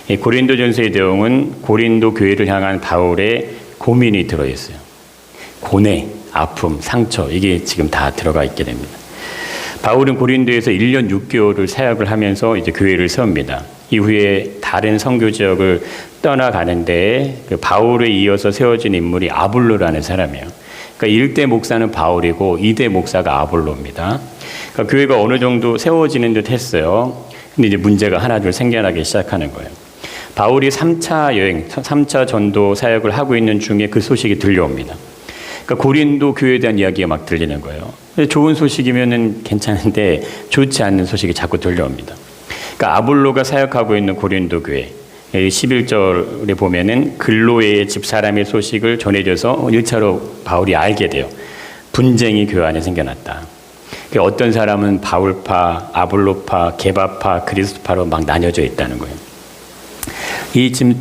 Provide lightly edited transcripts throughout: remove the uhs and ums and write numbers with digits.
이 고린도전서의 내용은 고린도 교회를 향한 바울의 고민이 들어있어요. 고뇌, 아픔, 상처, 이게 지금 다 들어가 있게 됩니다. 바울은 고린도에서 1년 6개월을 사역을 하면서 이제 교회를 세웁니다. 이후에 다른 선교 지역을 떠나가는데 그 바울에 이어서 세워진 인물이 아볼로라는 사람이에요. 그러니까 1대 목사는 바울이고 2대 목사가 아볼로입니다. 그러니까 교회가 어느 정도 세워지는 듯 했어요. 근데 이제 문제가 하나둘 생겨나기 시작하는 거예요. 바울이 3차 여행, 3차 전도 사역을 하고 있는 중에 그 소식이 들려옵니다. 그러니까 고린도 교회에 대한 이야기가 막 들리는 거예요. 좋은 소식이면은 괜찮은데 좋지 않는 소식이 자꾸 들려옵니다. 그러니까 아볼로가 사역하고 있는 고린도 교회 11절에 보면은 글로의 집사람의 소식을 전해줘서 1차로 바울이 알게 돼요. 분쟁이 교회 안에 생겨났다. 어떤 사람은 바울파, 아볼로파, 게바파, 그리스도파로 막 나뉘어져 있다는 거예요. 이 지금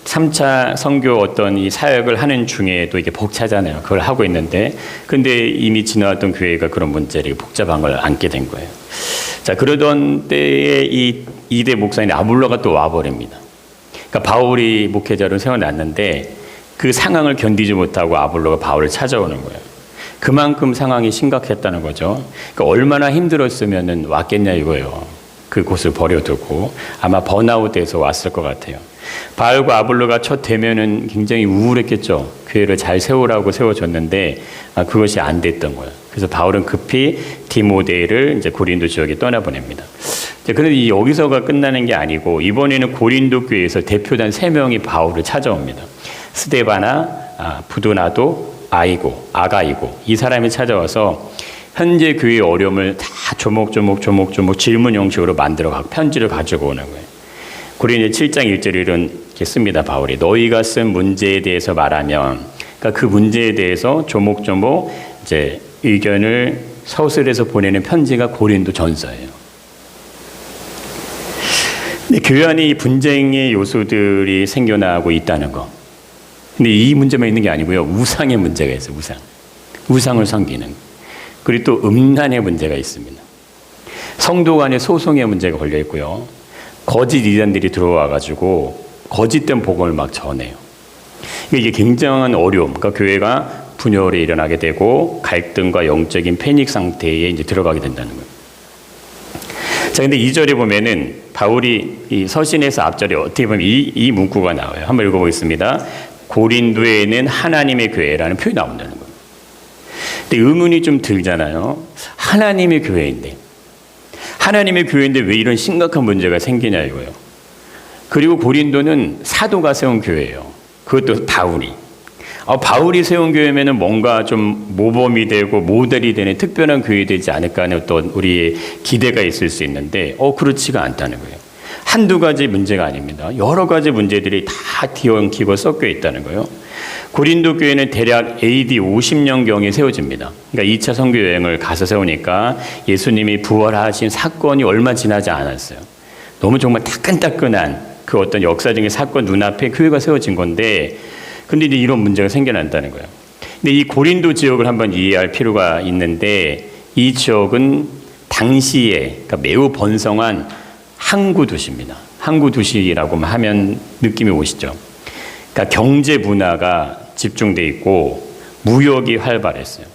3차 선교 어떤 이 사역을 하는 중에도 이게 벅차잖아요. 그걸 하고 있는데, 근데 이미 지나왔던 교회가 그런 문제를 복잡한 걸 안게 된 거예요. 자, 그러던 때에 이 2대 목사인 아볼로가 또 와버립니다. 그러니까 바울이 목회자로 세워놨는데 그 상황을 견디지 못하고 아볼로가 바울을 찾아오는 거예요. 그만큼 상황이 심각했다는 거죠. 그러니까 얼마나 힘들었으면 왔겠냐 이거예요. 그 곳을 버려두고 아마 번아웃돼서 왔을 것 같아요. 바울과 아볼로가 첫 대면은 굉장히 우울했겠죠. 교회를 잘 세우라고 세워줬는데 그것이 안 됐던 거예요. 그래서 바울은 급히 디모데를 이제 고린도 지역에 떠나보냅니다. 그런데 여기서가 끝나는 게 아니고 이번에는 고린도 교회에서 대표단 3명이 바울을 찾아옵니다. 스데바나, 부도나도, 아가이고 이 사람이 찾아와서 현재 교회의 어려움을 다 조목조목 질문 형식으로 만들어 편지를 가지고 오는 거예요. 고린도 7장 1절에 이렇게 씁니다. 바울이 너희가 쓴 문제에 대해서 말하면, 그러니까 그 문제에 대해서 조목조목 이제 의견을 서술해서 보내는 편지가 고린도 전서예요. 근데 교회 안에 이 분쟁의 요소들이 생겨나고 있다는 거. 근데 이 문제만 있는 게 아니고요. 우상의 문제가 있어요. 우상을 섬기는. 그리고 또 음란의 문제가 있습니다. 성도 간의 소송의 문제가 걸려 있고요. 거짓 이단들이 들어와가지고 거짓된 복음을 막 전해요. 이게 굉장한 어려움. 그러니까 교회가 분열이 일어나게 되고 갈등과 영적인 패닉 상태에 이제 들어가게 된다는 거예요. 자, 근데 2절에 보면은 바울이 이 서신에서 앞절에 어떻게 보면 이 문구가 나와요. 한번 읽어보겠습니다. 고린도에는 하나님의 교회라는 표현이 나온다는 거예요. 근데 의문이 좀 들잖아요. 하나님의 교회인데 왜 이런 심각한 문제가 생기냐 이거예요. 그리고 고린도는 사도가 세운 교회예요. 그것도 바울이 세운 교회면은 뭔가 좀 모범이 되고 모델이 되는 특별한 교회 되지 않을까 하는 어떤 우리의 기대가 있을 수 있는데 그렇지가 않다는 거예요. 한두 가지 문제가 아닙니다. 여러 가지 문제들이 다 뒤엉키고 섞여 있다는 거예요. 고린도 교회는 대략 AD 50년경에 세워집니다. 그러니까 2차 선교 여행을 가서 세우니까 예수님이 부활하신 사건이 얼마 지나지 않았어요. 너무 정말 따끈따끈한 그 어떤 역사적인 사건 눈앞에 교회가 세워진 건데, 근데 이제 이런 문제가 생겨난다는 거예요. 근데 이 고린도 지역을 한번 이해할 필요가 있는데, 이 지역은 당시에 그러니까 매우 번성한 항구 도시입니다. 항구 도시라고 하면 느낌이 오시죠? 그러니까 경제 문화가 집중돼 있고 무역이 활발했어요.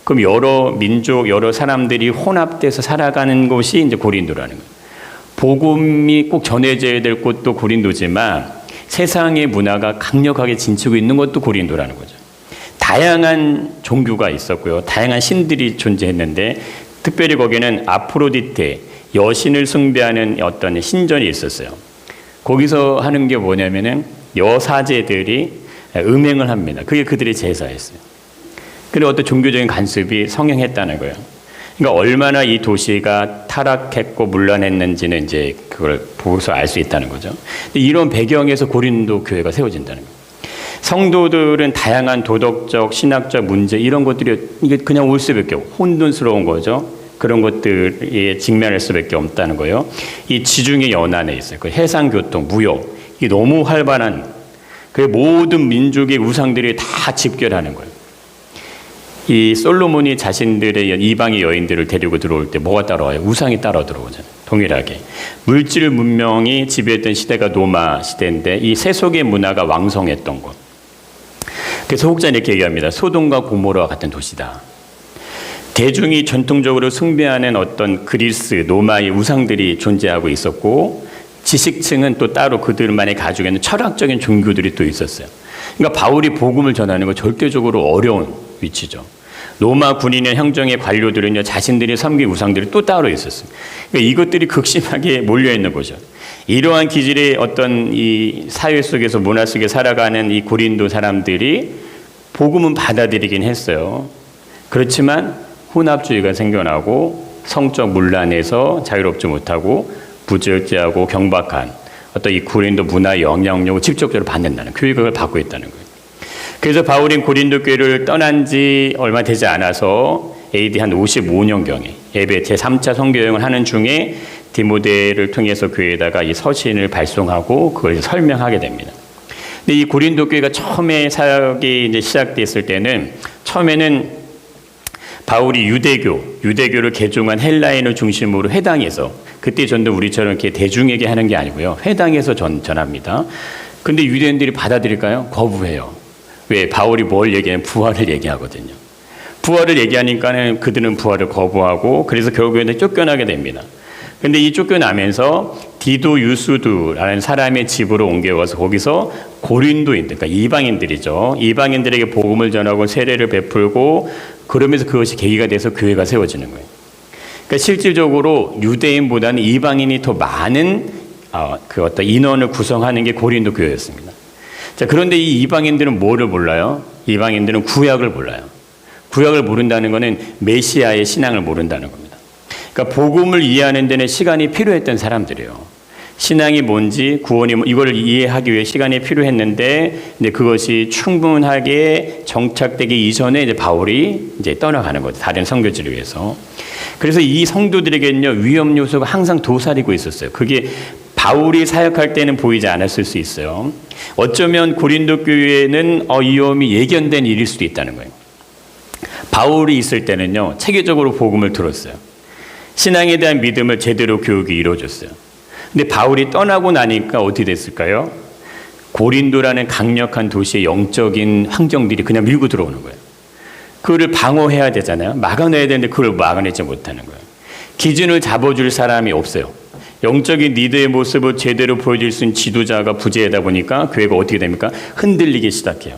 그럼 여러 민족, 여러 사람들이 혼합돼서 살아가는 곳이 이제 고린도라는 거예요. 복음이 꼭 전해져야 될 곳도 고린도지만 세상의 문화가 강력하게 진치고 있는 것도 고린도라는 거죠. 다양한 종교가 있었고요. 다양한 신들이 존재했는데 특별히 거기는 아프로디테, 여신을 숭배하는 어떤 신전이 있었어요. 거기서 하는 게 뭐냐면은 여사제들이 음행을 합니다. 그게 그들의 제사였어요. 그리고 어떤 종교적인 간섭이 성행했다는 거예요. 그러니까 얼마나 이 도시가 타락했고 문란했는지는 이제 그걸 보고서 알 수 있다는 거죠. 이런 배경에서 고린도 교회가 세워진다는 거예요. 성도들은 다양한 도덕적, 신학적 문제 이런 것들이 이게 그냥 올 수밖에 없고 혼돈스러운 거죠. 그런 것들에 직면할 수밖에 없다는 거예요. 이 지중해 연안에 있어요. 그 해상교통, 무역 이게 너무 활발한 그 모든 민족의 우상들이 다 집결하는 거예요. 이 솔로몬이 자신들의 이방의 여인들을 데리고 들어올 때 뭐가 따라와요? 우상이 따라 들어오잖아요. 동일하게. 물질 문명이 지배했던 시대가 노마 시대인데 이 세속의 문화가 왕성했던 곳. 그래서 혹자는 이렇게 얘기합니다. 소돔과 고모라와 같은 도시다. 대중이 전통적으로 숭배하는 어떤 그리스, 노마의 우상들이 존재하고 있었고 지식층은 또 따로 그들만이 가지고 있는 철학적인 종교들이 또 있었어요. 그러니까 바울이 복음을 전하는 건 절대적으로 어려운 위치죠. 로마 군인의 행정의 관료들은요, 자신들이 섬긴 우상들이 또 따로 있었습니다. 그러니까 이것들이 극심하게 몰려있는 거죠. 이러한 기질의 어떤 이 사회 속에서 문화 속에 살아가는 이 고린도 사람들이 복음은 받아들이긴 했어요. 그렇지만 혼합주의가 생겨나고 성적 문란에서 자유롭지 못하고 부절제하고 경박한 어떤 이 고린도 문화의 영향력을 직접적으로 받는다는 교육을 받고 있다는 거예요. 그래서 바울이 고린도 교회를 떠난 지 얼마 되지 않아서 AD 한 55년경에 예배 제3차 선교여행을 하는 중에 디모데를 통해서 교회에다가 이 서신을 발송하고 그걸 설명하게 됩니다. 근데 이 고린도 교회가 처음에 사역이 이제 시작됐을 때는 처음에는 바울이 유대교를 개종한 헬라인을 중심으로 회당에서 그때 전도 우리처럼 이렇게 대중에게 하는 게 아니고요. 회당에서 전합니다. 근데 유대인들이 받아들일까요? 거부해요. 왜? 바울이 뭘 얘기하면 부활을 얘기하거든요. 부활을 얘기하니까는 그들은 부활을 거부하고 그래서 결국에는 쫓겨나게 됩니다. 근데 이 쫓겨나면서 디도 유수두라는 사람의 집으로 옮겨와서 거기서 고린도인들, 그러니까 이방인들이죠. 이방인들에게 복음을 전하고 세례를 베풀고 그러면서 그것이 계기가 돼서 교회가 세워지는 거예요. 그러니까 실질적으로 유대인보다는 이방인이 더 많은 그 어떤 인원을 구성하는 게 고린도 교회였습니다. 자, 그런데 이 이방인들은 뭐를 몰라요? 이방인들은 구약을 몰라요. 구약을 모른다는 것은 메시아의 신앙을 모른다는 겁니다. 그러니까 복음을 이해하는 데는 시간이 필요했던 사람들이에요. 신앙이 뭔지 구원이 이걸 이해하기 위해 시간이 필요했는데 이제 그것이 충분하게 정착되기 이전에 이제 바울이 이제 떠나가는 거죠. 다른 선교지를 위해서. 그래서 이 성도들에게는요 위험 요소가 항상 도사리고 있었어요. 그게 바울이 사역할 때는 보이지 않았을 수 있어요. 어쩌면 고린도 교회는 이 위험이 예견된 일일 수도 있다는 거예요. 바울이 있을 때는요 체계적으로 복음을 들었어요. 신앙에 대한 믿음을 제대로 교육이 이루어졌어요. 근데 바울이 떠나고 나니까 어떻게 됐을까요? 고린도라는 강력한 도시의 영적인 환경들이 그냥 밀고 들어오는 거예요. 그거를 방어해야 되잖아요. 막아내야 되는데 그걸 막아내지 못하는 거예요. 기준을 잡아줄 사람이 없어요. 영적인 리더의 모습을 제대로 보여줄 수 있는 지도자가 부재하다 보니까 교회가 어떻게 됩니까? 흔들리기 시작해요.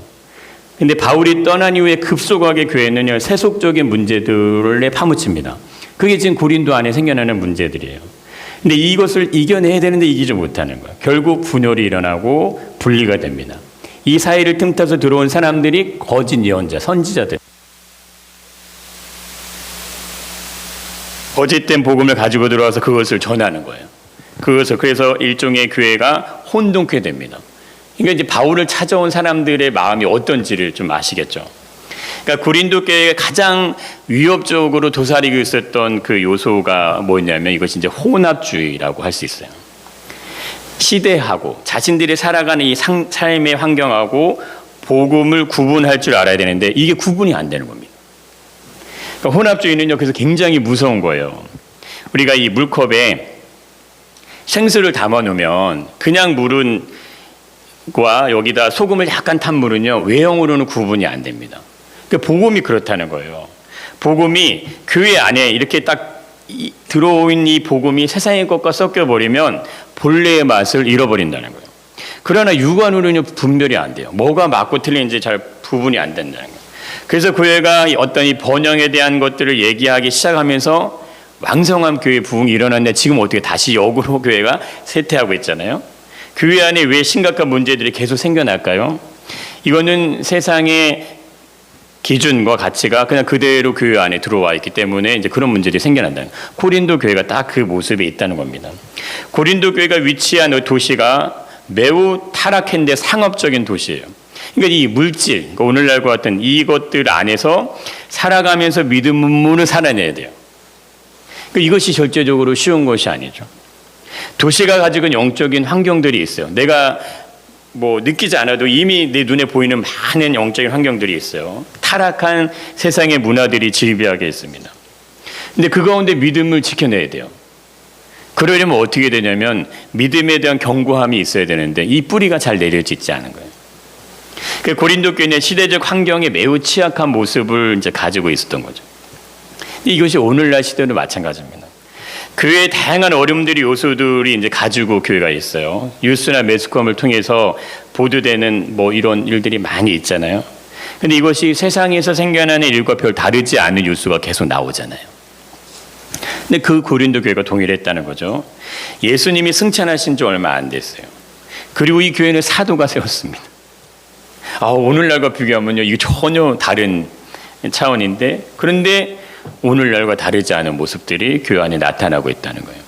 근데 바울이 떠난 이후에 급속하게 교회는요 세속적인 문제들을 파묻힙니다. 그게 지금 고린도 안에 생겨나는 문제들이에요. 근데 이것을 이겨내야 되는데 이기지 못하는 거예요. 결국 분열이 일어나고 분리가 됩니다. 이 사이를 틈타서 들어온 사람들이 거짓 예언자, 선지자들. 거짓된 복음을 가지고 들어와서 그것을 전하는 거예요. 그래서 일종의 교회가 혼돈케 됩니다. 그러니까 이제 바울을 찾아온 사람들의 마음이 어떤지를 좀 아시겠죠. 그러니까 고린도 교회에 가장 위협적으로 도사리고 있었던 그 요소가 뭐냐면 이것이 이제 혼합주의라고 할 수 있어요. 시대하고 자신들이 살아가는 이 삶의 환경하고 복음을 구분할 줄 알아야 되는데 이게 구분이 안 되는 겁니다. 그러니까 혼합주의는요, 그래서 굉장히 무서운 거예요. 우리가 이 물컵에 생수를 담아 놓으면 그냥 물과 여기다 소금을 약간 탄 물은요, 외형으로는 구분이 안 됩니다. 그러니까 복음이 그렇다는 거예요. 복음이 교회 안에 이렇게 딱 들어온 이 복음이 세상의 것과 섞여버리면 본래의 맛을 잃어버린다는 거예요. 그러나 육안으로는 분별이 안 돼요. 뭐가 맞고 틀린지 잘 구분이 안 된다는 거예요. 그래서 교회가 어떤 이 번영에 대한 것들을 얘기하기 시작하면서 왕성한 교회 부흥이 일어났는데 지금 어떻게 다시 역으로 교회가 쇠퇴하고 있잖아요. 교회 안에 왜 심각한 문제들이 계속 생겨날까요? 이거는 세상의 기준과 가치가 그냥 그대로 교회 안에 들어와 있기 때문에 이제 그런 문제들이 생겨난다는 거예요. 고린도 교회가 딱 그 모습에 있다는 겁니다. 고린도 교회가 위치한 도시가 매우 타락했는데 상업적인 도시예요. 그러니까 이 물질, 그러니까 오늘날과 같은 이것들 안에서 살아가면서 믿음으로 살아내야 돼요. 그러니까 이것이 절대적으로 쉬운 것이 아니죠. 도시가 가지고 있는 영적인 환경들이 있어요. 내가 느끼지 않아도 이미 내 눈에 보이는 많은 영적인 환경들이 있어요. 타락한 세상의 문화들이 질비하게 있습니다. 근데 그 가운데 믿음을 지켜내야 돼요. 그러려면 어떻게 되냐면 믿음에 대한 견고함이 있어야 되는데 이 뿌리가 잘 내려지지 않은 거예요. 그 고린도 교회는 시대적 환경에 매우 취약한 모습을 이제 가지고 있었던 거죠. 이것이 오늘날 시대도 마찬가지입니다. 교회에 다양한 어려움들이 요소들이 이제 가지고 교회가 있어요. 뉴스나 매스컴을 통해서 보도되는 이런 일들이 많이 있잖아요. 근데 이것이 세상에서 생겨나는 일과 별 다르지 않은 뉴스가 계속 나오잖아요. 근데 그 고린도 교회가 동일했다는 거죠. 예수님이 승천하신 지 얼마 안 됐어요. 그리고 이 교회는 사도가 세웠습니다. 오늘날과 비교하면요, 이게 전혀 다른 차원인데, 그런데 오늘날과 다르지 않은 모습들이 교회 안에 나타나고 있다는 거예요.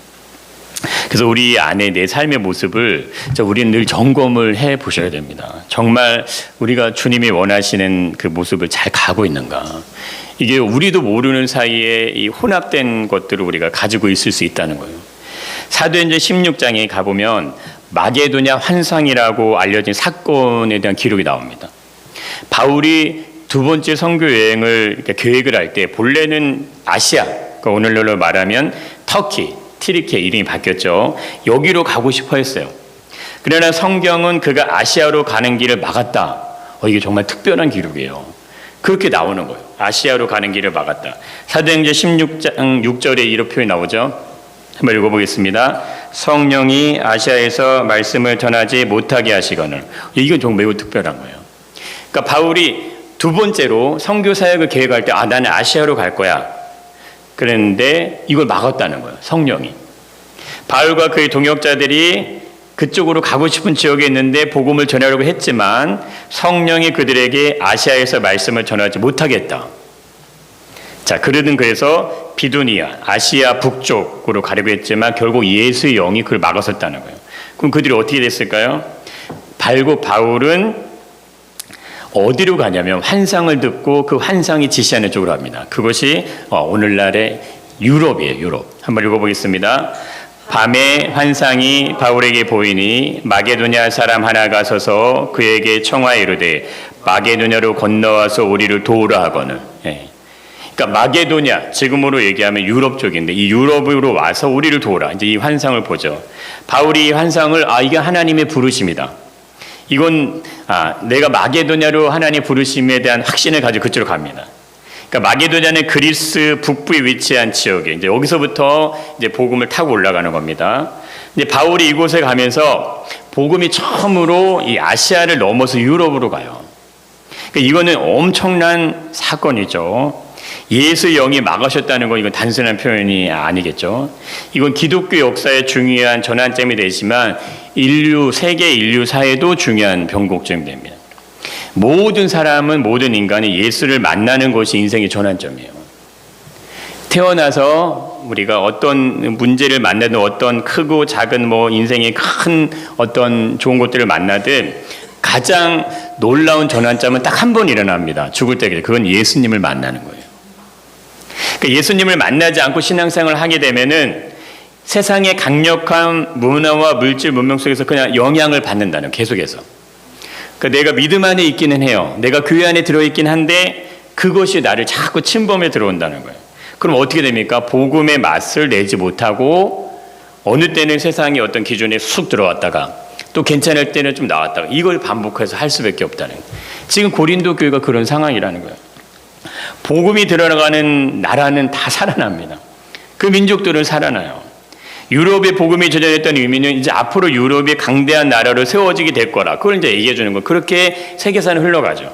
그래서 우리 안에 내 삶의 모습을 우리는 늘 점검을 해 보셔야 됩니다. 정말 우리가 주님이 원하시는 그 모습을 잘 가고 있는가? 이게 우리도 모르는 사이에 이 혼합된 것들을 우리가 가지고 있을 수 있다는 거예요. 사도행전 16장에 가보면 마게도냐 환상이라고 알려진 사건에 대한 기록이 나옵니다. 바울이 두 번째 선교 여행을 계획을 할 때 본래는 아시아, 그러니까 오늘날로 말하면 터키, 티리케 이름이 바뀌었죠. 여기로 가고 싶어 했어요. 그러나 성경은 그가 아시아로 가는 길을 막았다. 이게 정말 특별한 기록이에요. 그렇게 나오는 거예요. 아시아로 가는 길을 막았다. 사도행전 16장 6절에 이런 표현이 나오죠. 한번 읽어보겠습니다. 성령이 아시아에서 말씀을 전하지 못하게 하시거늘. 이건 정말 매우 특별한 거예요. 그러니까 바울이 두 번째로 선교 사역을 계획할 때 나는 아시아로 갈 거야. 그랬는데 이걸 막았다는 거예요. 성령이. 바울과 그의 동역자들이 그쪽으로 가고 싶은 지역에 있는데 복음을 전하려고 했지만 성령이 그들에게 아시아에서 말씀을 전하지 못하겠다. 자, 그들은 그래서 비두니아, 아시아 북쪽으로 가려고 했지만 결국 예수의 영이 그걸 막았었다는 거예요. 그럼 그들이 어떻게 됐을까요? 바울은 어디로 가냐면 환상을 듣고 그 환상이 지시하는 쪽으로 갑니다. 그것이 오늘날의 유럽이에요. 유럽. 한번 읽어보겠습니다. 밤에 환상이 바울에게 보이니 마게도냐 사람 하나가 서서 그에게 청하여 이르되 마게도냐로 건너와서 우리를 도우라 하거늘. 그러니까 마게도냐, 지금으로 얘기하면 유럽 쪽인데 이 유럽으로 와서 우리를 도우라. 이제 이 환상을 보죠. 바울이 이 환상을 이게 하나님의 부르심이다. 이건 내가 마게도냐로 하나님 부르심에 대한 확신을 가지고 그쪽으로 갑니다. 그러니까 마게도냐는 그리스 북부에 위치한 지역에 이제 여기서부터 이제 복음을 타고 올라가는 겁니다. 근데 바울이 이곳에 가면서 복음이 처음으로 이 아시아를 넘어서 유럽으로 가요. 그러니까 이거는 엄청난 사건이죠. 예수 영이 막으셨다는 건 이건 단순한 표현이 아니겠죠. 이건 기독교 역사에 중요한 전환점이 되지만 세계 인류 사회도 중요한 변곡점이 됩니다. 모든 사람은, 모든 인간이 예수를 만나는 것이 인생의 전환점이에요. 태어나서 우리가 어떤 문제를 만나든 어떤 크고 작은 인생의 큰 어떤 좋은 것들을 만나든 가장 놀라운 전환점은 딱 한 번 일어납니다. 죽을 때. 그건 예수님을 만나는 거예요. 그러니까 예수님을 만나지 않고 신앙생활을 하게 되면은 세상의 강력한 문화와 물질 문명 속에서 그냥 영향을 받는다는, 계속해서. 그러니까 내가 믿음 안에 있기는 해요. 내가 교회 안에 들어있긴 한데 그것이 나를 자꾸 침범해 들어온다는 거예요. 그럼 어떻게 됩니까? 복음의 맛을 내지 못하고 어느 때는 세상의 어떤 기준에 쑥 들어왔다가 또 괜찮을 때는 좀 나왔다가 이걸 반복해서 할 수밖에 없다는 거예요. 지금 고린도 교회가 그런 상황이라는 거예요. 복음이 들어가는 나라는 다 살아납니다. 그 민족들은 살아나요. 유럽의 복음이 전해졌던 의미는 이제 앞으로 유럽이 강대한 나라로 세워지게 될 거라. 그걸 이제 얘기해 주는 거예요. 그렇게 세계사는 흘러가죠.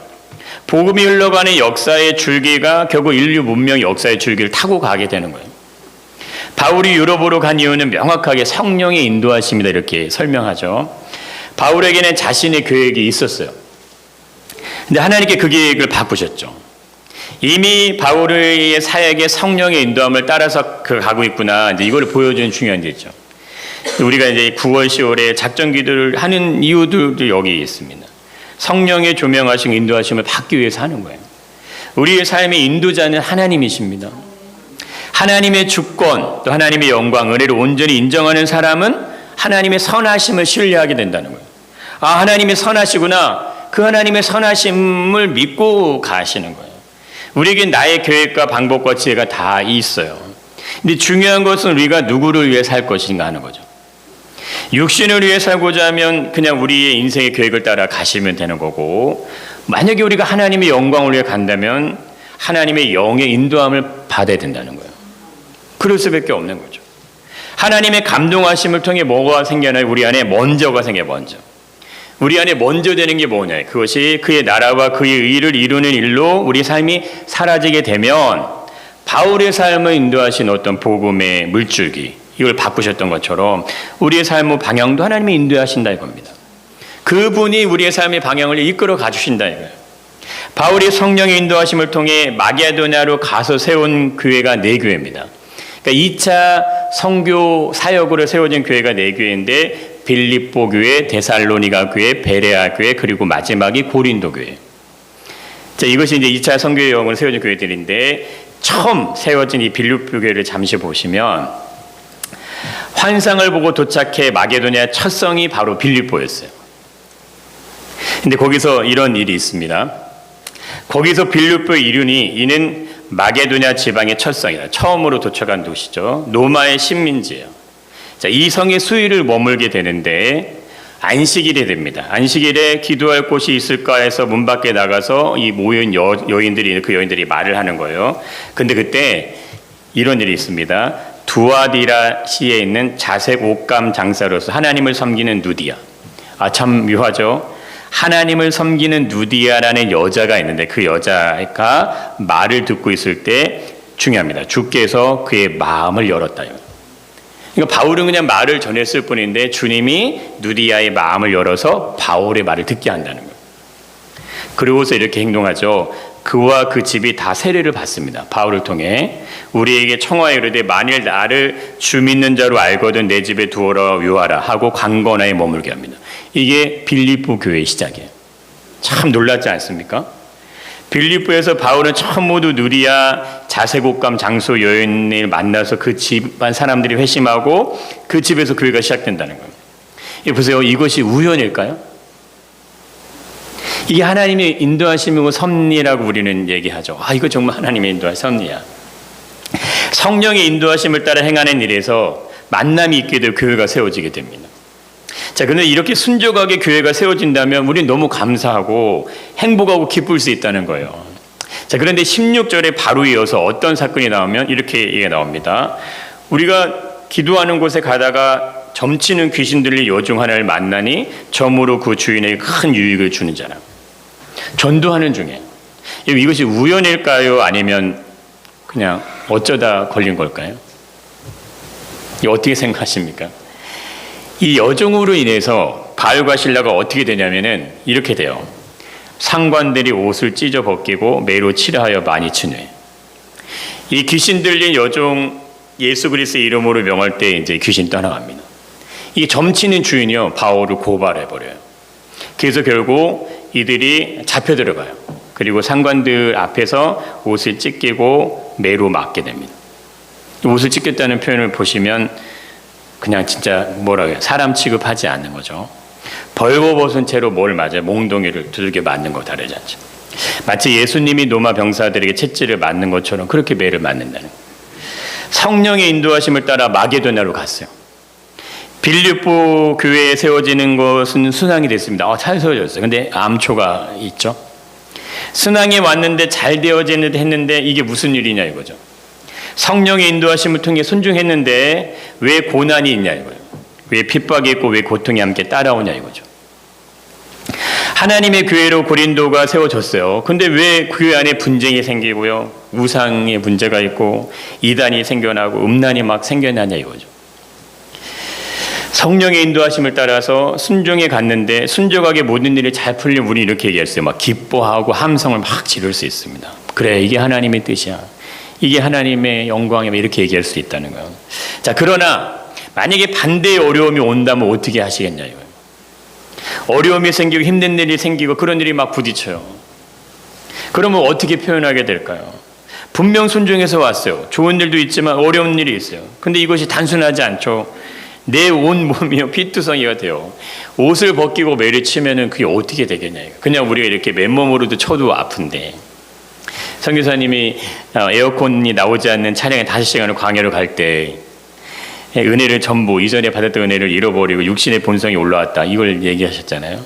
복음이 흘러가는 역사의 줄기가 결국 인류 문명의 역사의 줄기를 타고 가게 되는 거예요. 바울이 유럽으로 간 이유는 명확하게 성령의 인도하심이다 이렇게 설명하죠. 바울에게는 자신의 계획이 있었어요. 근데 하나님께 그 계획을 바꾸셨죠. 이미 바울의 사역에 성령의 인도함을 따라서 가고 있구나. 이제 이걸 보여주는 중요한 일이죠. 우리가 이제 9월, 10월에 작전 기도를 하는 이유들도 여기 있습니다. 성령의 조명하심, 인도하심을 받기 위해서 하는 거예요. 우리의 삶의 인도자는 하나님이십니다. 하나님의 주권, 또 하나님의 영광, 은혜를 온전히 인정하는 사람은 하나님의 선하심을 신뢰하게 된다는 거예요. 아, 하나님이 선하시구나. 그 하나님의 선하심을 믿고 가시는 거예요. 우리에게 나의 계획과 방법과 지혜가 다 있어요. 근데 중요한 것은 우리가 누구를 위해 살 것인가 하는 거죠. 육신을 위해 살고자 하면 그냥 우리의 인생의 계획을 따라 가시면 되는 거고, 만약에 우리가 하나님의 영광을 위해 간다면 하나님의 영의 인도함을 받아야 된다는 거예요. 그럴 수밖에 없는 거죠. 하나님의 감동하심을 통해 뭐가 생겨나요? 우리 안에 먼저가 생겨요. 먼저. 우리 안에 먼저 되는 게 뭐냐? 그것이 그의 나라와 그의 의를 이루는 일로 우리 삶이 사라지게 되면 바울의 삶을 인도하신 어떤 복음의 물줄기, 이걸 바꾸셨던 것처럼 우리의 삶의 방향도 하나님이 인도하신다 이겁니다. 그분이 우리의 삶의 방향을 이끌어 가주신다 이거예요. 바울이 성령의 인도하심을 통해 마게도냐로 가서 세운 교회가 4교회입니다. 그러니까 2차 선교 사역으로 세워진 교회가 4교회인데 빌립보 교회, 데살로니가 교회, 베레아 교회, 그리고 마지막이 고린도 교회. 자, 이것이 이제 2차 선교의 영으로 세워진 교회들인데, 처음 세워진 이 빌립보 교회를 잠시 보시면 환상을 보고 도착해 마게도냐 첫 성이 바로 빌립보였어요. 근데 거기서 이런 일이 있습니다. 거기서 빌립보의 이륜이, 이는 마게도냐 지방의 첫 성이다. 처음으로 도착한 도시죠. 로마의 식민지예요. 자, 이 성의 수일을 머물게 되는데 안식일이 됩니다. 안식일에 기도할 곳이 있을까 해서 문 밖에 나가서 이 모인 여인들이 말을 하는 거예요. 근데 그때 이런 일이 있습니다. 두아디라시에 있는 자색 옷감 장사로서 하나님을 섬기는 누디아. 아, 참 묘하죠. 하나님을 섬기는 누디아라는 여자가 있는데 그 여자가 말을 듣고 있을 때 중요합니다. 주께서 그의 마음을 열었다요. 그러니까 바울은 그냥 말을 전했을 뿐인데 주님이 누디아의 마음을 열어서 바울의 말을 듣게 한다는 거예요. 그러고서 이렇게 행동하죠. 그와 그 집이 다 세례를 받습니다. 바울을 통해 우리에게 청하여 이르되 만일 나를 주 믿는 자로 알거든 내 집에 두어라 묘하라 하고 강건하에 머물게 합니다. 이게 빌립보 교회의 시작이에요. 참 놀랍지 않습니까? 빌립보에서 바울은 처음 모두 누리아 자색옷감 장소 여인을 만나서 그 집안 사람들이 회심하고 그 집에서 교회가 시작된다는 거예요. 보세요. 이것이 우연일까요? 이게 하나님의 인도하심이고 섭리라고 우리는 얘기하죠. 아, 이거 정말 하나님의 인도하심 섭리야. 성령의 인도하심을 따라 행하는 일에서 만남이 있게 되고 교회가 세워지게 됩니다. 자, 그런데 이렇게 순종하게 교회가 세워진다면 우리는 너무 감사하고 행복하고 기쁠 수 있다는 거예요. 자, 그런데 16절에 바로 이어서 어떤 사건이 나오면 이렇게 얘기가 나옵니다. 우리가 기도하는 곳에 가다가 점치는 귀신들이 여중 하나를 만나니 점으로 그 주인에게 큰 유익을 주는 자라. 전도하는 중에. 이것이 우연일까요? 아니면 그냥 어쩌다 걸린 걸까요? 어떻게 생각하십니까? 이 여종으로 인해서 바울과 실라가 어떻게 되냐면은 이렇게 돼요. 상관들이 옷을 찢어 벗기고 매로 치라하여 많이 치네. 이 귀신 들린 여종 예수 그리스도의 이름으로 명할 때 이제 귀신 떠나갑니다. 이 점치는 주인이요 바울을 고발해 버려요. 그래서 결국 이들이 잡혀 들어가요. 그리고 상관들 앞에서 옷을 찢기고 매로 맞게 됩니다. 옷을 찢겼다는 표현을 보시면 그냥 진짜 뭐라고 해요? 사람 취급하지 않는 거죠. 벌거벗은 채로 뭘 맞아요? 몽둥이를 두들겨 맞는 거 다르지 않죠. 마치 예수님이 로마 병사들에게 채찍을 맞는 것처럼 그렇게 매를 맞는다는 거예요. 성령의 인도하심을 따라 마게도냐로 갔어요. 빌립보 교회에 세워지는 것은 순항이 됐습니다. 잘 세워졌어요. 근데 암초가 있죠. 순항에 왔는데 잘 되어지는데 했는데 이게 무슨 일이냐 이거죠. 성령의 인도하심을 통해 순종했는데 왜 고난이 있냐 이거예요. 왜 핍박이 있고 왜 고통이 함께 따라오냐 이거죠. 하나님의 교회로 고린도가 세워졌어요. 근데 왜 교회 안에 분쟁이 생기고요. 우상의 문제가 있고 이단이 생겨나고 음란이 막 생겨나냐 이거죠. 성령의 인도하심을 따라서 순종에 갔는데 순종하게 모든 일이 잘 풀리면 우리 이렇게 얘기했어요. 막 기뻐하고 함성을 막 지를 수 있습니다. 그래 이게 하나님의 뜻이야. 이게 하나님의 영광이면 이렇게 얘기할 수 있다는 거예요. 자, 그러나 만약에 반대의 어려움이 온다면 어떻게 하시겠냐 이거예요. 어려움이 생기고 힘든 일이 생기고 그런 일이 막 부딪혀요. 그러면 어떻게 표현하게 될까요? 분명 순종해서 왔어요. 좋은 일도 있지만 어려운 일이 있어요. 근데 이것이 단순하지 않죠. 내 온 몸이요 피투성이가 돼요. 옷을 벗기고 매를 치면은 그게 어떻게 되겠냐. 그냥 우리가 이렇게 맨몸으로도 쳐도 아픈데, 선교사님이 에어컨이 나오지 않는 차량에 5시간을 광야로 갈 때 은혜를 전부 이전에 받았던 은혜를 잃어버리고 육신의 본성이 올라왔다, 이걸 얘기하셨잖아요.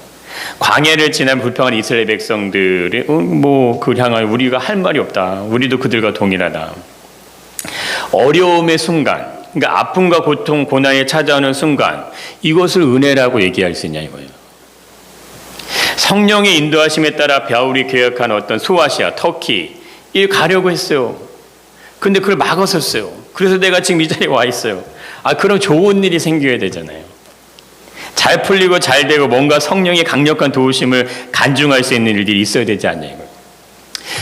광야를 지난 불평한 이스라엘 백성들의 그를 향하여 우리가 할 말이 없다, 우리도 그들과 동일하다. 어려움의 순간, 그러니까 아픔과 고통, 고난이 찾아오는 순간, 이것을 은혜라고 얘기할 수 있냐 이거예요. 성령의 인도하심에 따라 바울이 계획한 어떤 소아시아, 터키, 이 가려고 했어요. 근데 그걸 막았었어요. 그래서 내가 지금 이 자리에 와 있어요. 그럼 좋은 일이 생겨야 되잖아요. 잘 풀리고 잘 되고 뭔가 성령의 강력한 도우심을 간증할 수 있는 일들이 있어야 되지 않냐 이거예요.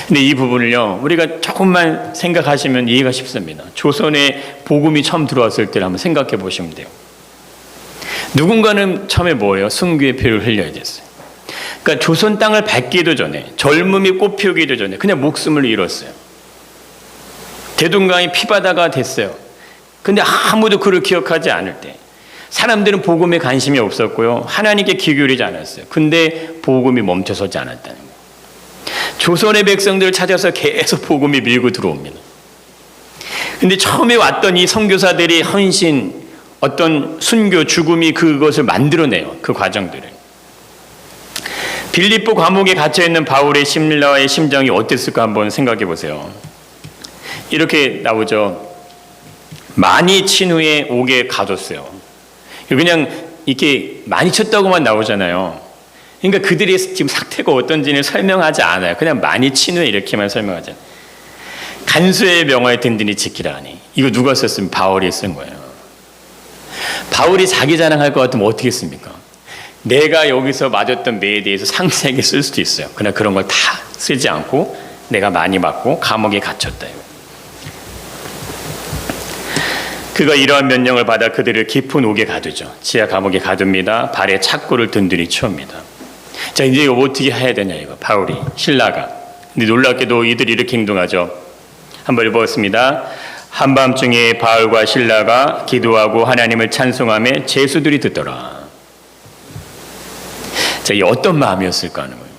근데 이 부분을요, 우리가 조금만 생각하시면 이해가 쉽습니다. 조선에 복음이 처음 들어왔을 때를 한번 생각해 보시면 돼요. 누군가는 처음에 뭐예요? 순교의 피를 흘려야 됐어요. 그러니까 조선 땅을 밟기도 전에, 젊음이 꽃피우기도 전에 그냥 목숨을 잃었어요. 대동강이 피바다가 됐어요. 근데 아무도 그를 기억하지 않을 때, 사람들은 복음에 관심이 없었고요, 하나님께 귀 기울이지 않았어요. 근데 복음이 멈춰서지 않았다는 거예요. 조선의 백성들을 찾아서 계속 복음이 밀고 들어옵니다. 근데 처음에 왔던 이 선교사들이 헌신, 어떤 순교, 죽음이 그것을 만들어내요. 그 과정들을. 빌립보 감옥에 갇혀있는 바울의 심라의 심정이 어땠을까 한번 생각해 보세요. 이렇게 나오죠. 많이 친 후에 옥에 가뒀어요. 그냥 이렇게 많이 쳤다고만 나오잖아요. 그러니까 그들의 지금 상태가 어떤지는 설명하지 않아요. 그냥 많이 친 후에 이렇게만 설명하잖아요. 간수의 명하에 든든히 지키라 하니. 이거 누가 썼으면 바울이 쓴 거예요. 바울이 자기 자랑할 것 같으면 어떻게 씁니까? 내가 여기서 맞았던 매에 대해서 상세하게 쓸 수도 있어요. 그러나 그런 걸 다 쓰지 않고 내가 많이 맞고 감옥에 갇혔다. 그가 이러한 명령을 받아 그들을 깊은 옥에 가두죠. 지하 감옥에 가둡니다. 발에 착고를 든든히 채웁니다. 자, 이제 이거 어떻게 해야 되냐 이거. 바울이, 신라가. 근데 놀랍게도 이들이 이렇게 행동하죠. 한번 읽어보겠습니다. 한밤중에 바울과 신라가 기도하고 하나님을 찬송하며 제수들이 듣더라. 자, 이 어떤 마음이었을까 하는 거예요.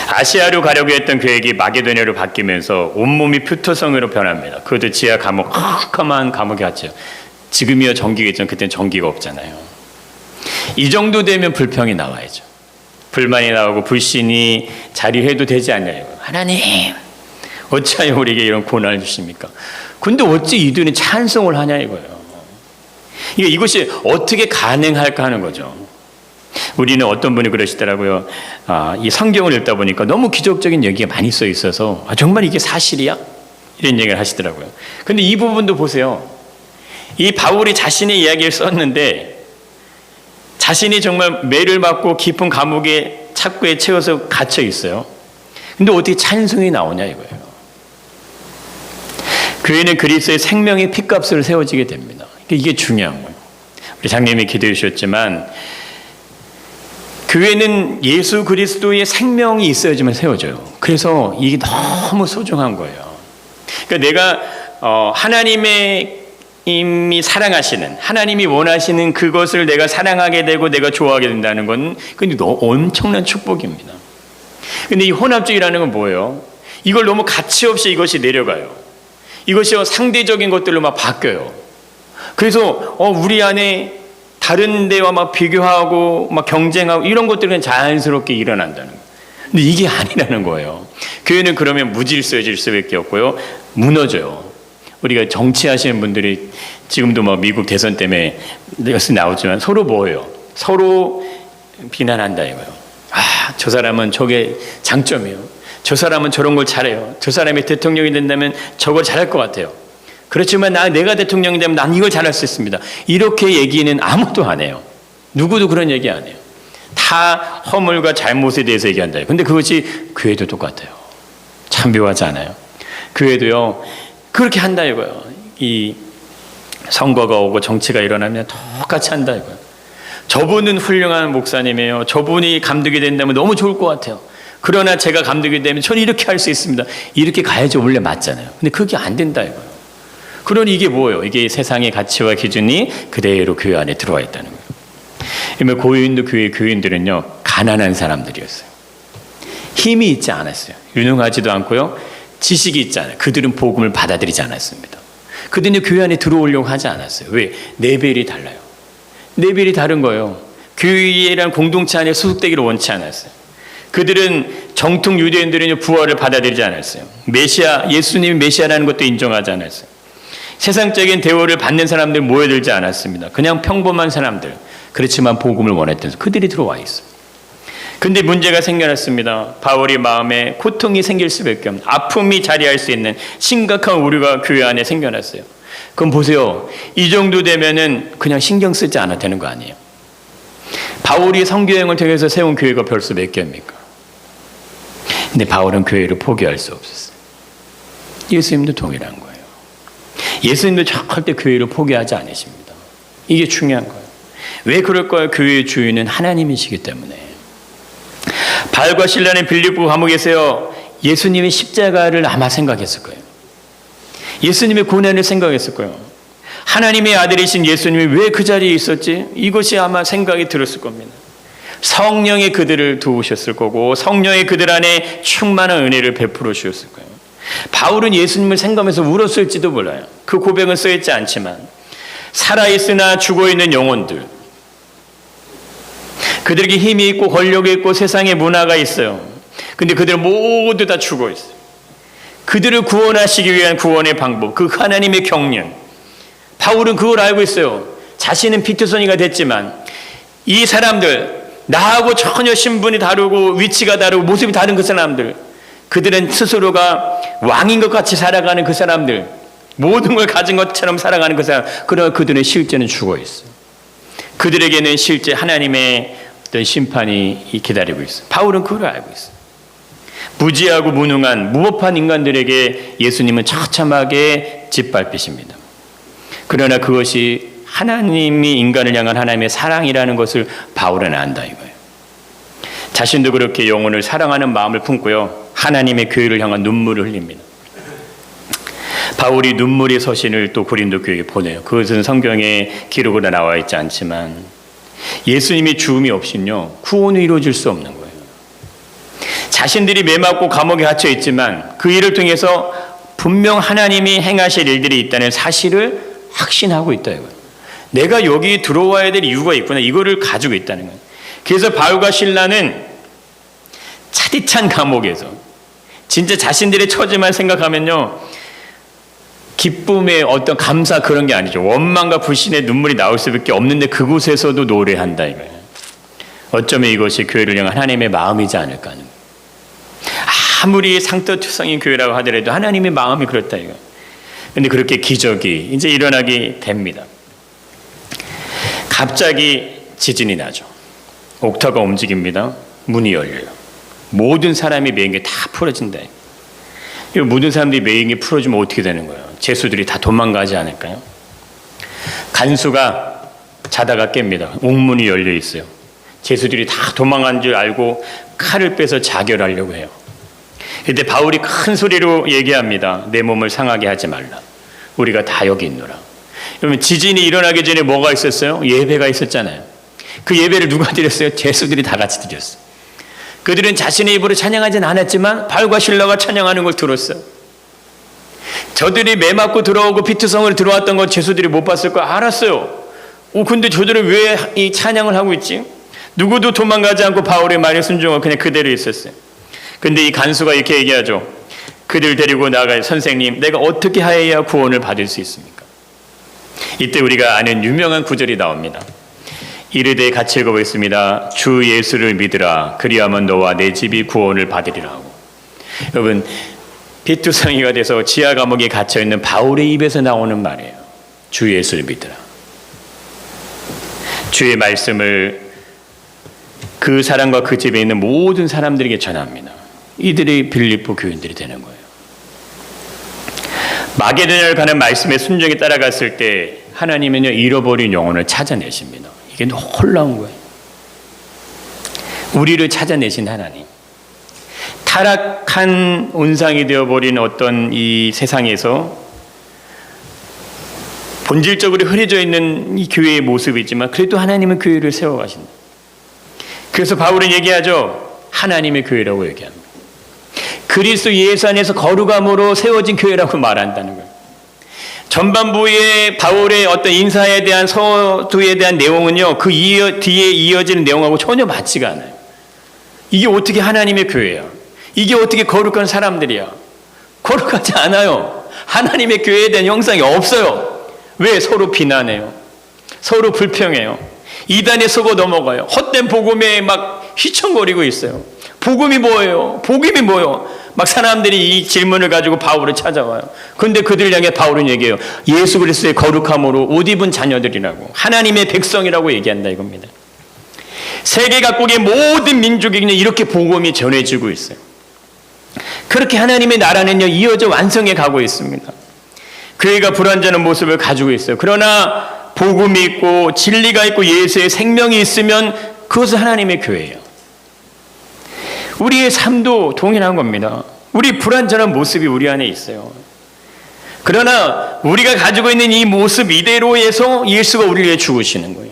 아시아로 가려고 했던 계획이 마게도냐로 바뀌면서 온몸이 표토성으로 변합니다. 그것도 지하 감옥, 캄캄한 감옥에 갇혀요. 지금이야 전기가 있지만 그때는 전기가 없잖아요. 이 정도 되면 불평이 나와야죠. 불만이 나오고 불신이 자리해도 되지 않냐요. 하나님, 어찌하여 우리에게 이런 고난을 주십니까? 근데 어찌 이들은 찬송을 하냐 이거예요. 이것이 어떻게 가능할까 하는 거죠. 우리는 어떤 분이 그러시더라고요. 이 성경을 읽다 보니까 너무 기적적인 얘기가 많이 써 있어서 정말 이게 사실이야? 이런 얘기를 하시더라고요. 근데 이 부분도 보세요. 이 바울이 자신의 이야기를 썼는데 자신이 정말 매를 맞고 깊은 감옥에 착고에 채워서 갇혀 있어요. 근데 어떻게 찬송이 나오냐 이거예요. 교회는 그리스도의 생명의 핏값을 세워지게 됩니다. 이게 중요한 거예요. 우리 장님이 기도해 주셨지만 교회는 예수 그리스도의 생명이 있어야지만 세워져요. 그래서 이게 너무 소중한 거예요. 그러니까 내가 하나님의 이미 사랑하시는, 하나님이 원하시는 그것을 내가 사랑하게 되고 내가 좋아하게 된다는 건 근데 엄청난 축복입니다. 근데 이 혼합주의라는 건 뭐예요? 이걸 너무 가치 없이 이것이 내려가요. 이것이 상대적인 것들로 막 바뀌어요. 그래서 우리 안에 다른 데와 막 비교하고 막 경쟁하고 이런 것들은 자연스럽게 일어난다는 거예요. 근데 이게 아니라는 거예요. 교회는 그러면 무질서해질 수밖에 없고요. 무너져요. 우리가 정치하시는 분들이 지금도 막 미국 대선 때문에 나오지만 서로 뭐예요? 서로 비난한다 이거예요. 저 사람은 저게 장점이에요. 저 사람은 저런 걸 잘해요. 저 사람이 대통령이 된다면 저걸 잘할 것 같아요. 그렇지만 내가 대통령이 되면 난 이걸 잘할 수 있습니다. 이렇게 얘기는 아무도 안 해요. 누구도 그런 얘기 안 해요. 다 허물과 잘못에 대해서 얘기한다. 근데 그것이 교회도 똑같아요. 참 묘하지 않아요? 교회도요 그렇게 한다 이거예요. 이 선거가 오고 정치가 일어나면 똑같이 한다 이거예요. 저분은 훌륭한 목사님이에요. 저분이 감독이 된다면 너무 좋을 것 같아요. 그러나 제가 감독이 되면 저는 이렇게 할 수 있습니다. 이렇게 가야지 원래 맞잖아요. 근데 그게 안 된다 이거예요. 그러니 이게 뭐예요? 이게 세상의 가치와 기준이 그대로 교회 안에 들어와 있다는 거예요. 그러면 고린도 교회 교인들은요, 가난한 사람들이었어요. 힘이 있지 않았어요. 유능하지도 않고요, 지식이 있지 않아요. 그들은 복음을 받아들이지 않았습니다. 그들은 교회 안에 들어오려고 하지 않았어요. 왜? 레벨이 달라요. 레벨이 다른 거예요. 교회란 공동체 안에 소속되기를 원치 않았어요. 그들은 정통 유대인들은 부활을 받아들이지 않았어요. 메시아, 예수님이 메시아라는 것도 인정하지 않았어요. 세상적인 대우를 받는 사람들 모여들지 않았습니다. 그냥 평범한 사람들, 그렇지만 복음을 원했던 그들이 들어와 있어요. 근데 문제가 생겨났습니다. 바울이 마음에 고통이 생길 수밖에 없는, 아픔이 자리할 수 있는 심각한 오류가 교회 안에 생겨났어요. 그럼 보세요. 이 정도 되면은 그냥 신경 쓰지 않아도 되는 거 아니에요? 바울이 선교여행을 통해서 세운 교회가 벌써 몇 개입니까? 근데 바울은 교회를 포기할 수 없었어요. 예수님도 동일한 거예요. 예수님도 절대 교회를 포기하지 않으십니다. 이게 중요한 거예요. 왜 그럴까요? 교회의 주인은 하나님이시기 때문에. 바울과 실라는 빌립보 감옥에서요, 예수님의 십자가를 아마 생각했을 거예요. 예수님의 고난을 생각했을 거예요. 하나님의 아들이신 예수님이 왜 그 자리에 있었지? 이것이 아마 생각이 들었을 겁니다. 성령이 그들을 도우셨을 거고, 성령이 그들 안에 충만한 은혜를 베풀어 주셨을 거예요. 바울은 예수님을 생각하면서 울었을지도 몰라요. 그 고백은 써있지 않지만, 살아있으나 죽어있는 영혼들, 그들에게 힘이 있고 권력이 있고 세상의 문화가 있어요. 근데 그들은 모두 다 죽어 있어요. 그들을 구원하시기 위한 구원의 방법, 그 하나님의 경륜, 바울은 그걸 알고 있어요. 자신은 피투성이가 됐지만 이 사람들, 나하고 전혀 신분이 다르고 위치가 다르고 모습이 다른 그 사람들, 그들은 스스로가 왕인 것 같이 살아가는 그 사람들, 모든 걸 가진 것처럼 살아가는 그 사람, 그러나 그들은 실제는 죽어 있어요. 그들에게는 실제 하나님의 어떤 심판이 기다리고 있어요. 바울은 그걸 알고 있어요. 무지하고 무능한 무법한 인간들에게 예수님은 처참하게 짓밟히십니다. 그러나 그것이 하나님이 인간을 향한 하나님의 사랑이라는 것을 바울은 안다 이거예요. 자신도 그렇게 영혼을 사랑하는 마음을 품고요, 하나님의 교회를 향한 눈물을 흘립니다. 바울이 눈물의 서신을 또 고린도 교회에 보내요. 그것은 성경에 기록으로 나와 있지 않지만 예수님의 죽음이 없이는요, 구원이 이루어질 수 없는 거예요. 자신들이 매맞고 감옥에 갇혀 있지만 그 일을 통해서 분명 하나님이 행하실 일들이 있다는 사실을 확신하고 있다 이거예요. 내가 여기 들어와야 될 이유가 있구나, 이거를 가지고 있다는 거예요. 그래서 바울과 실라는 차디찬 감옥에서 진짜 자신들의 처지만 생각하면요, 기쁨의 어떤 감사 그런 게 아니죠. 원망과 불신의 눈물이 나올 수밖에 없는데 그곳에서도 노래한다 이거예요. 어쩌면 이것이 교회를 향한 하나님의 마음이지 않을까 하는 거예요. 아무리 상투성인 교회라고 하더라도 하나님의 마음이 그렇다 이거예요. 근데 그렇게 기적이 이제 일어나게 됩니다. 갑자기 지진이 나죠. 옥타가 움직입니다. 문이 열려요. 모든 사람이 매인 게 다 풀어진다. 이 모든 사람들이 매인 게 풀어지면 어떻게 되는 거예요? 죄수들이 다 도망가지 않을까요? 간수가 자다가 깹니다. 옥문이 열려 있어요. 죄수들이 다 도망간 줄 알고 칼을 빼서 자결하려고 해요. 그때 바울이 큰 소리로 얘기합니다. 내 몸을 상하게 하지 말라. 우리가 다 여기 있노라. 그러면 지진이 일어나기 전에 뭐가 있었어요? 예배가 있었잖아요. 그 예배를 누가 드렸어요? 죄수들이 다 같이 드렸어요. 그들은 자신의 입으로 찬양하진 않았지만 바울과 실라가 찬양하는 걸 들었어요. 저들이 매맞고 들어오고 피투성으로 들어왔던 걸 죄수들이 못 봤을 거 알았어요. 근데 저들은 왜 이 찬양을 하고 있지? 누구도 도망가지 않고 바울의 말에 순종하고 그냥 그대로 있었어요. 근데 이 간수가 이렇게 얘기하죠. 그들 데리고 나갈 선생님, 내가 어떻게 하여야 구원을 받을 수 있습니까? 이때 우리가 아는 유명한 구절이 나옵니다. 이르되 같이 읽어보겠습니다. 주 예수를 믿으라. 그리하면 너와 내 집이 구원을 받으리라 하고. 여러분, 피투성이가 돼서 지하 감옥에 갇혀있는 바울의 입에서 나오는 말이에요. 주 예수를 믿으라. 주의 말씀을 그 사람과 그 집에 있는 모든 사람들에게 전합니다. 이들이 빌립보 교인들이 되는 거예요. 마게도냐를 가는 말씀에 순종에 따라갔을 때 하나님은요, 잃어버린 영혼을 찾아내십니다. 이게 놀라운 거예요. 우리를 찾아내신 하나님. 타락한 온상이 되어버린 어떤 이 세상에서 본질적으로 흐려져 있는 이 교회의 모습이지만 그래도 하나님은 교회를 세워가신다. 그래서 바울은 얘기하죠. 하나님의 교회라고 얘기합니다. 그리스도 예수 안에서 거룩함으로 세워진 교회라고 말한다는 거예요. 전반부의 바울의 어떤 인사에 대한 서두에 대한 내용은요, 그 뒤에 이어지는 내용하고 전혀 맞지가 않아요. 이게 어떻게 하나님의 교회야? 이게 어떻게 거룩한 사람들이야? 거룩하지 않아요. 하나님의 교회에 대한 형상이 없어요. 왜? 서로 비난해요. 서로 불평해요. 이단에 속어 넘어가요. 헛된 복음에 막 휘청거리고 있어요. 복음이 뭐예요? 복음이 뭐예요? 막 사람들이 이 질문을 가지고 바울을 찾아와요. 그런데 그들을 향해 바울은 얘기해요. 예수 그리스도의 거룩함으로 옷 입은 자녀들이라고, 하나님의 백성이라고 얘기한다 이겁니다. 세계 각국의 모든 민족이 그냥 이렇게 복음이 전해지고 있어요. 그렇게 하나님의 나라는요, 이어져 완성해 가고 있습니다. 교회가 불완전한 모습을 가지고 있어요. 그러나 복음이 있고 진리가 있고 예수의 생명이 있으면 그것은 하나님의 교회예요. 우리의 삶도 동일한 겁니다. 우리 불완전한 모습이 우리 안에 있어요. 그러나 우리가 가지고 있는 이 모습 이대로에서 예수가 우리를 위해 죽으시는 거예요.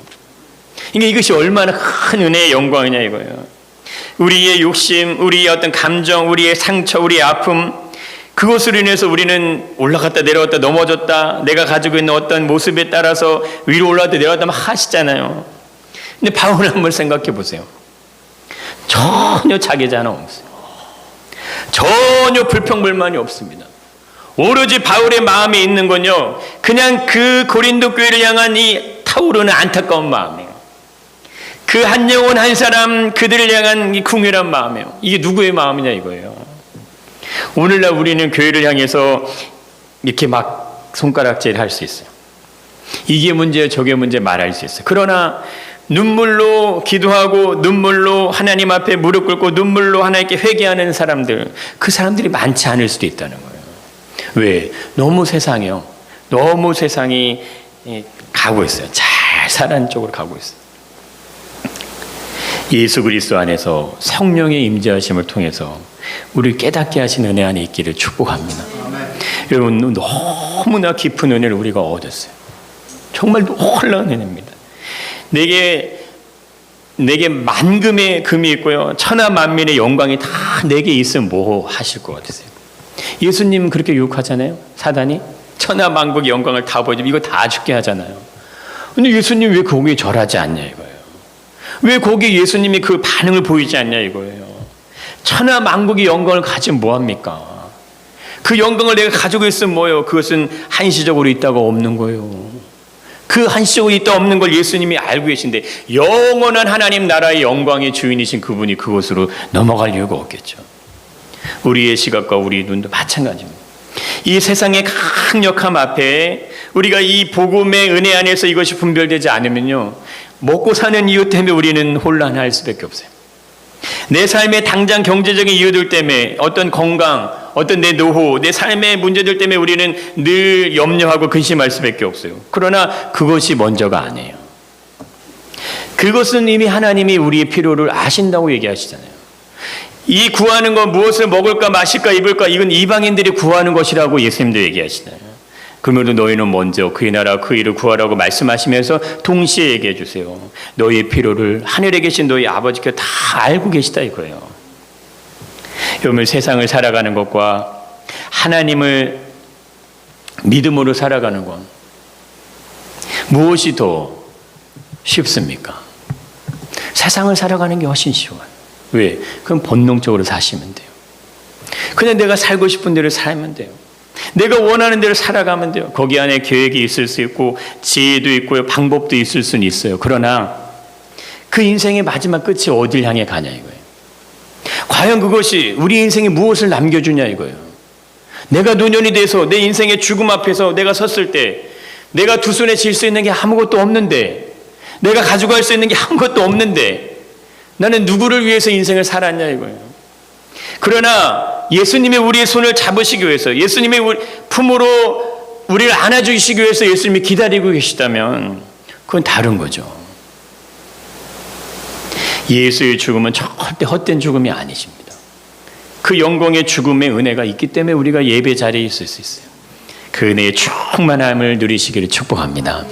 이것이 얼마나 큰 은혜의 영광이냐 이거예요. 우리의 욕심, 우리의 어떤 감정, 우리의 상처, 우리의 아픔, 그것으로 인해서 우리는 올라갔다 내려갔다 넘어졌다, 내가 가지고 있는 어떤 모습에 따라서 위로 올라갔다 내려갔다 막 하시잖아요. 근데 바울을 한번 생각해 보세요. 전혀 자기 자는 없어요. 전혀 불평불만이 없습니다. 오로지 바울의 마음에 있는 건요, 그냥 그 고린도 교회를 향한 이 타오르는 안타까운 마음이에요. 그 한 영혼 한 사람 그들을 향한 이 궁휼한 마음이에요. 이게 누구의 마음이냐 이거예요. 오늘날 우리는 교회를 향해서 이렇게 막 손가락질 할 수 있어요. 이게 문제예요, 저게 문제 말할 수 있어요. 그러나 눈물로 기도하고 눈물로 하나님 앞에 무릎 꿇고 눈물로 하나님께 회개하는 사람들, 그 사람들이 많지 않을 수도 있다는 거예요. 왜? 너무 세상이요. 너무 세상이 가고 있어요. 잘 사는 쪽으로 가고 있어요. 예수 그리스도 안에서 성령의 임재하심을 통해서 우리를 깨닫게 하신 은혜 안에 있기를 축복합니다. 여러분, 너무나 깊은 은혜를 우리가 얻었어요. 정말 놀라운 은혜입니다. 내게 만금의 금이 있고요, 천하 만민의 영광이 다 내게 있으면 뭐 하실 것 같으세요? 예수님 그렇게 유혹하잖아요. 사단이 천하 만국의 영광을 다 보여주면 이거 다 죽게 하잖아요. 근데 예수님 왜 거기에 절하지 않냐 이거예요. 왜 거기에 예수님이 그 반응을 보이지 않냐 이거예요. 천하 만국의 영광을 가지면 뭐합니까? 그 영광을 내가 가지고 있으면 뭐예요? 그것은 한시적으로 있다가 없는 거예요. 그 한시적으로 있다 없는 걸 예수님이 알고 계신데, 영원한 하나님 나라의 영광의 주인이신 그분이 그곳으로 넘어갈 이유가 없겠죠. 우리의 시각과 우리의 눈도 마찬가지입니다. 이 세상의 강력함 앞에 우리가 이 복음의 은혜 안에서 이것이 분별되지 않으면요, 먹고 사는 이유 때문에 우리는 혼란할 수밖에 없어요. 내 삶의 당장 경제적인 이유들 때문에, 어떤 건강, 어떤 내 노후, 내 삶의 문제들 때문에 우리는 늘 염려하고 근심할 수밖에 없어요. 그러나 그것이 먼저가 아니에요. 그것은 이미 하나님이 우리의 필요를 아신다고 얘기하시잖아요. 이 구하는 건 무엇을 먹을까 마실까 입을까, 이건 이방인들이 구하는 것이라고 예수님도 얘기하시잖아요. 그러므로 너희는 먼저 그의 나라 그 일을 구하라고 말씀하시면서 동시에 얘기해 주세요. 너희의 필요를 하늘에 계신 너희 아버지께서 다 알고 계시다 이거예요. 여러분, 세상을 살아가는 것과 하나님을 믿음으로 살아가는 건 무엇이 더 쉽습니까? 세상을 살아가는 게 훨씬 쉬워요. 왜? 그럼 본능적으로 사시면 돼요. 그냥 내가 살고 싶은 대로 살면 돼요. 내가 원하는 대로 살아가면 돼요. 거기 안에 계획이 있을 수 있고 지혜도 있고요, 방법도 있을 수는 있어요. 그러나 그 인생의 마지막 끝이 어딜 향해 가냐 이거예요. 과연 그것이 우리 인생에 무엇을 남겨주냐 이거예요. 내가 노년이 돼서 내 인생의 죽음 앞에서 내가 섰을 때, 내가 두 손에 쥘 수 있는 게 아무것도 없는데, 내가 가지고 갈 수 있는 게 아무것도 없는데 나는 누구를 위해서 인생을 살았냐 이거예요. 그러나 예수님이 우리의 손을 잡으시기 위해서, 예수님의 품으로 우리를 안아주시기 위해서 예수님이 기다리고 계시다면 그건 다른 거죠. 예수의 죽음은 절대 헛된 죽음이 아니십니다. 그 영광의 죽음의 은혜가 있기 때문에 우리가 예배 자리에 있을 수 있어요. 그 은혜의 충만함을 누리시기를 축복합니다.